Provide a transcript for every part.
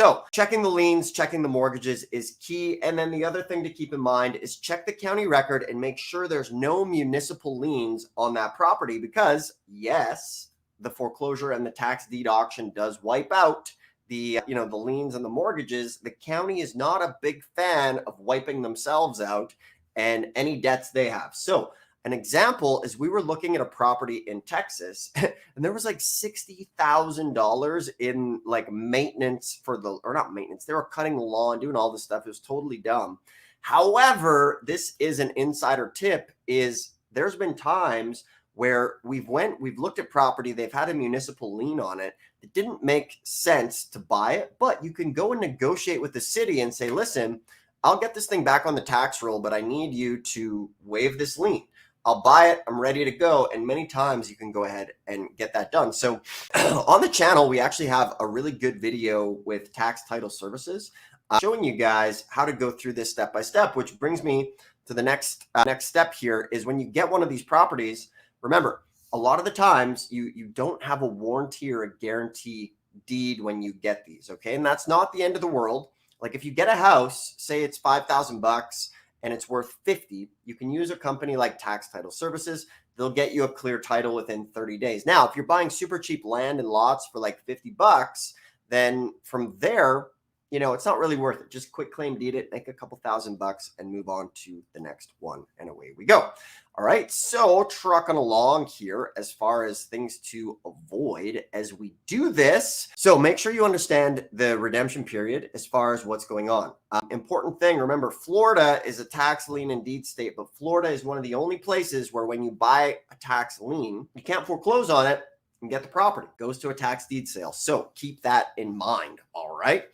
So checking the liens, checking the mortgages is key. And then the other thing to keep in mind is check the county record and make sure there's no municipal liens on that property, because yes, the foreclosure and the tax deed auction does wipe out the liens and the mortgages. The county is not a big fan of wiping themselves out and any debts they have. So an example is we were looking at a property in Texas and there was like $60,000 in like maintenance or not maintenance. They were cutting the lawn, doing all this stuff. It was totally dumb. However, this is an insider tip, is there's been times where we've looked at property, they've had a municipal lien on it. It didn't make sense to buy it, but you can go and negotiate with the city and say, listen, I'll get this thing back on the tax roll, but I need you to waive this lien. I'll buy it. I'm ready to go. And many times you can go ahead and get that done. So on the channel, we actually have a really good video with Tax Title Services showing you guys how to go through this step by step, which brings me to the next step here is when you get one of these properties, remember, a lot of the times you don't have a warranty or a guarantee deed when you get these. Okay. And that's not the end of the world. Like if you get a house, say it's $5,000 and it's worth 50, you can use a company like Tax Title Services. They'll get you a clear title within 30 days. Now, if you're buying super cheap land and lots for like $50, then from there, it's not really worth it. Just quick claim deed it, make a couple $1,000 and move on to the next one. And away we go. All right. So trucking along here as far as things to avoid as we do this. So make sure you understand the redemption period as far as what's going on. Important thing, remember, Florida is a tax lien and deed state, but Florida is one of the only places where when you buy a tax lien, you can't foreclose on it and get the property. It goes to a tax deed sale. So keep that in mind. All right.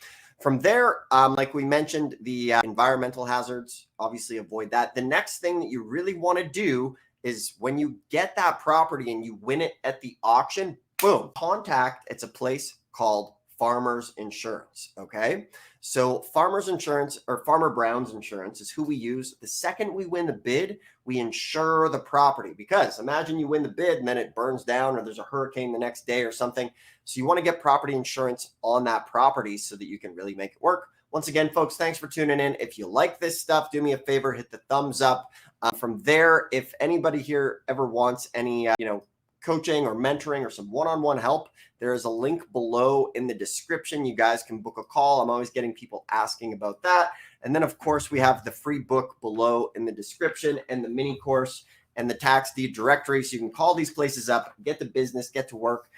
From there, like we mentioned, the environmental hazards, obviously avoid that. The next thing that you really want to do is when you get that property and you win it at the auction, boom, it's a place called Farmers Insurance. Okay. So Farmers Insurance, or Farmer Brown's Insurance, is who we use. The second we win the bid, we insure the property, because imagine you win the bid and then it burns down or there's a hurricane the next day or something. So you want to get property insurance on that property so that you can really make it work. Once again, folks, thanks for tuning in. If you like this stuff, do me a favor, hit the thumbs up. From there, if anybody here ever wants any, coaching or mentoring or some one-on-one help, there is a link below in the description. You guys can book a call. I'm always getting people asking about that. And then, of course, we have the free book below in the description and the mini course and the tax deed directory. So you can call these places up, get the business, get to work.